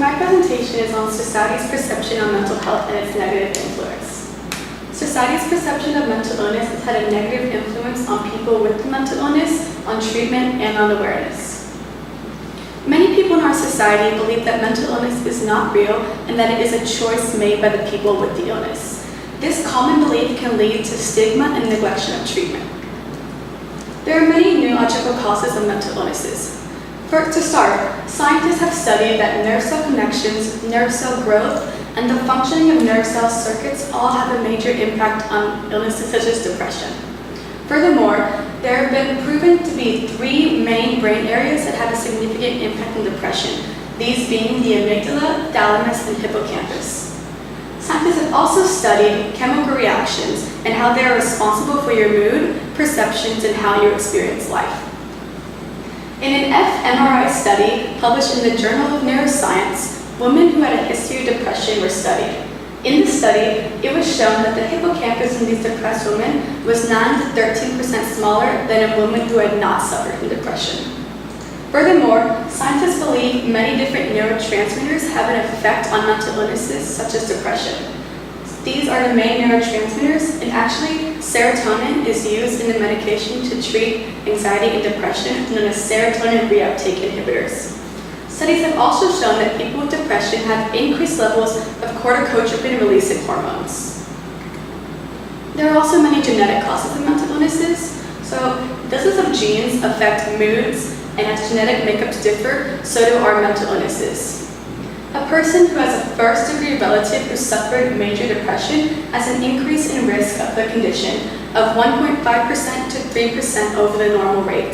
my presentation is on society's perception of mental health and its negative influence. Society's perception of mental illness has had a negative influence on people with mental illness, on treatment, and on awareness. Many people in our society believe that mental illness is not real and that it is a choice made by the people with the illness. This common belief can lead to stigma and neglection of treatment. There are many neurological causes of mental illnesses. To start, scientists have studied that nerve cell connections, nerve cell growth, and the functioning of nerve cell circuits all have a major impact on illnesses such as depression. Furthermore, there have been proven to be 3 main brain areas that have a significant impact on depression, these being the amygdala, thalamus, and hippocampus. Scientists have also studied chemical reactions and how they are responsible for your mood, perceptions, and how you experience life. In an fMRI study published in the Journal of Neuroscience, women who had a history of depression were studied. In the study, it was shown that the hippocampus in these depressed women was 9 to 13% smaller than a woman who had not suffered from depression. Furthermore, scientists believe many different neurotransmitters have an effect on mental illnesses such as depression. These are the main neurotransmitters, and actually, serotonin is used in the medication to treat anxiety and depression, known as serotonin reuptake inhibitors. Studies have also shown that people with depression have increased levels of corticotropin-releasing hormones. There are also many genetic causes of mental illnesses. So, dozens of genes affect moods, and as genetic makeups differ, so do our mental illnesses. A person who has a first-degree relative who suffered major depression has an increase in risk of the condition of 1.5% to 3% over the normal rate.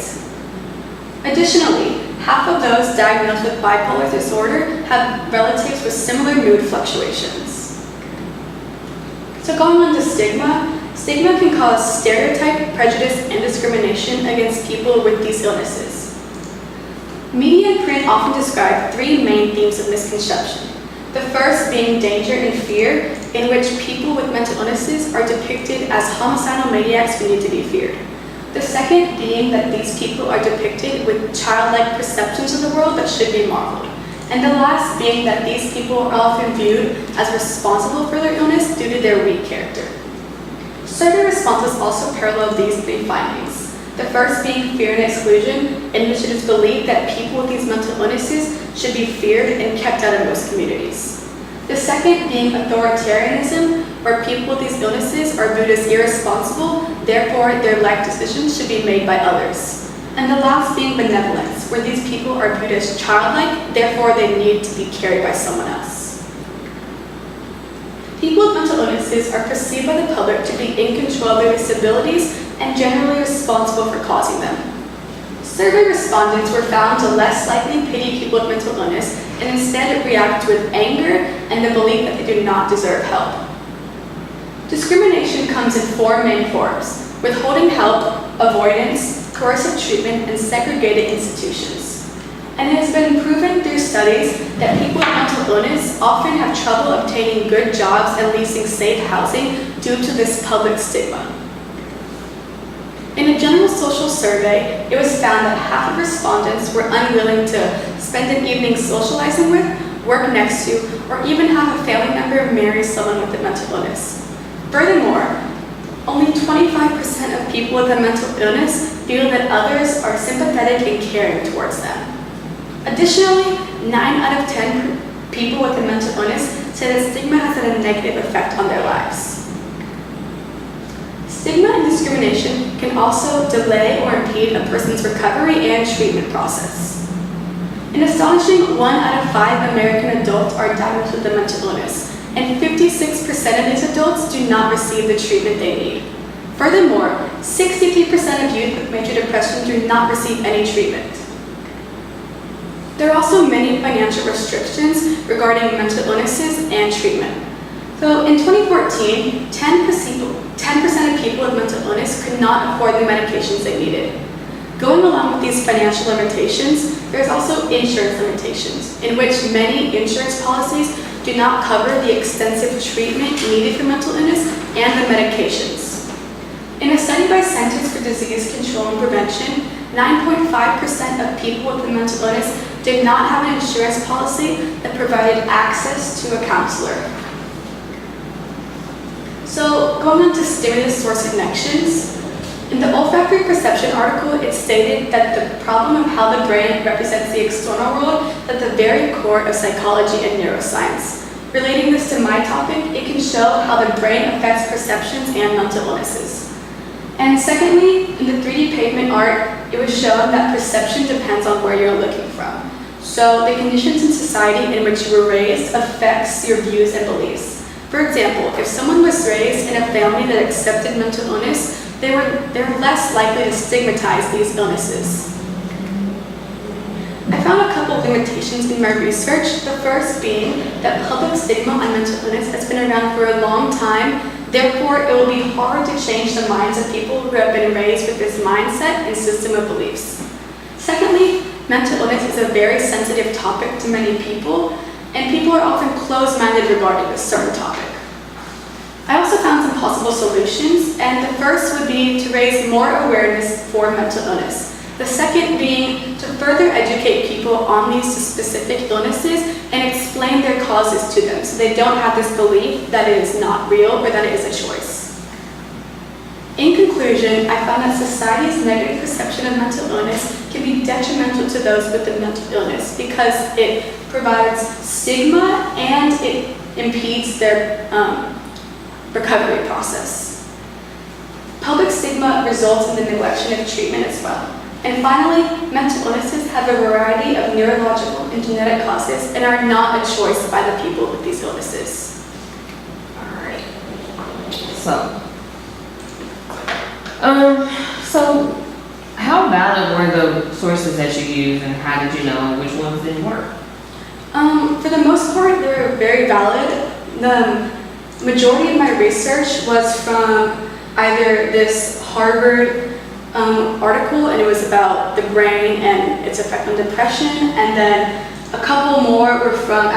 Additionally, half of those diagnosed with bipolar disorder have relatives with similar mood fluctuations. So going on to stigma, stigma can cause stereotype, prejudice, and discrimination against people with these illnesses. Media and print often describe 3 main themes of misconception. The first being danger and fear, in which people with mental illnesses are depicted as homicidal maniacs who need to be feared. The second being that these people are depicted with childlike perceptions of the world that should be marveled. And the last being that these people are often viewed as responsible for their illness due to their weak character. Survey responses also parallel these 3 findings. The first being fear and exclusion, in which it is believed that people with these mental illnesses should be feared and kept out of most communities. The second being authoritarianism, where people with these illnesses are viewed as irresponsible, therefore their life decisions should be made by others. And the last being benevolence, where these people are viewed as childlike, therefore they need to be carried by someone else. People with mental illnesses are perceived by the public to be in control of their disabilities and generally responsible for causing them. Survey respondents were found to less likely pity people with mental illness and instead react with anger and the belief that they do not deserve help. Discrimination comes in 4 main forms: withholding help, avoidance, coercive treatment, and segregated institutions. And it has been proven through studies that people with mental illness often have trouble obtaining good jobs and leasing safe housing due to this public stigma. In a general social survey, it was found that half of respondents were unwilling to spend an evening socializing with, work next to, or even have a family member marry someone with a mental illness. Furthermore, only 25% of people with a mental illness feel that others are sympathetic and caring towards them. Additionally, 9 out of 10 people with a mental illness say that stigma has had a negative effect on their lives. Stigma and discrimination can also delay or impede a person's recovery and treatment process. An astonishing 1 out of 5 American adults are diagnosed with a mental illness, and 56% of these adults do not receive the treatment they need. Furthermore, 63% of youth with major depression do not receive any treatment. There are also many financial restrictions regarding mental illnesses and treatment. So in 2014, 10% of people with mental illness could not afford the medications they needed. Going along with these financial limitations, there's also insurance limitations, in which many insurance policies do not cover the extensive treatment needed for mental illness and the medications. In a study by Centers for Disease Control and Prevention, 9.5% of people with a mental illness did not have an insurance policy that provided access to a counselor. So going on to stimulus source connections, in the olfactory perception article, it stated that the problem of how the brain represents the external world is at the very core of psychology and neuroscience. Relating this to my topic, it can show how the brain affects perceptions and mental illnesses. And secondly, in the 3D pavement art, it was shown that perception depends on where you're looking from. So the conditions in society in which you were raised affects your views and beliefs. For example, if someone was raised in a family that accepted mental illness, they're less likely to stigmatize these illnesses. I found a couple of limitations in my research, the first being that public stigma on mental illness has been around for a long time, therefore it will be hard to change the minds of people who have been raised with this mindset and system of beliefs. Secondly, mental illness is a very sensitive topic to many people, and people are often closed-minded regarding this certain topic. I also found some possible solutions, and the first would be to raise more awareness for mental illness. The second being to further educate people on these specific illnesses and explain their causes to them so they don't have this belief that it is not real or that it is a choice. In conclusion, I found that society's negative perception of mental illness can be detrimental to those with a mental illness because it provides stigma and it impedes their recovery process. Public stigma results in the neglection of treatment as well. And finally, mental illnesses have a variety of neurological and genetic causes and are not a choice by the people with these illnesses. All right. So how valid were the sources that you used, and how did you know which ones didn't work? For the most part, they're very valid. The majority of my research was from either this Harvard article, and it was about the brain and its effect on depression, and then a couple more were from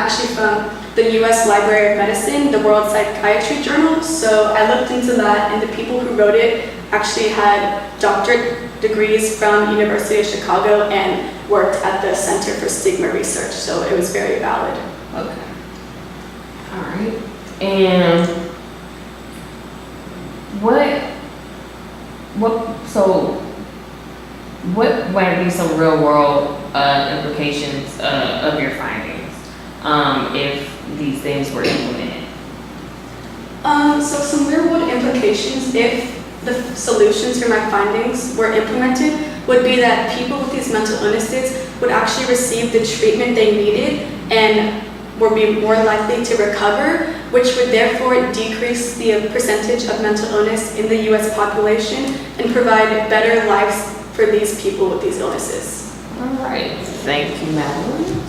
the US Library of Medicine, the World Psychiatry Journal. So I looked into that, and the people who wrote it actually had doctorate degrees from University of Chicago and worked at the Center for Stigma Research, so it was very valid. Okay. All right. And what might be some real world implications of your findings if these things were implemented? So some real world implications if the solutions for my findings were implemented would be that people with these mental illnesses would actually receive the treatment they needed and would be more likely to recover, which would therefore decrease the percentage of mental illness in the US population and provide better lives for these people with these illnesses. All right. Thank you, Madeline.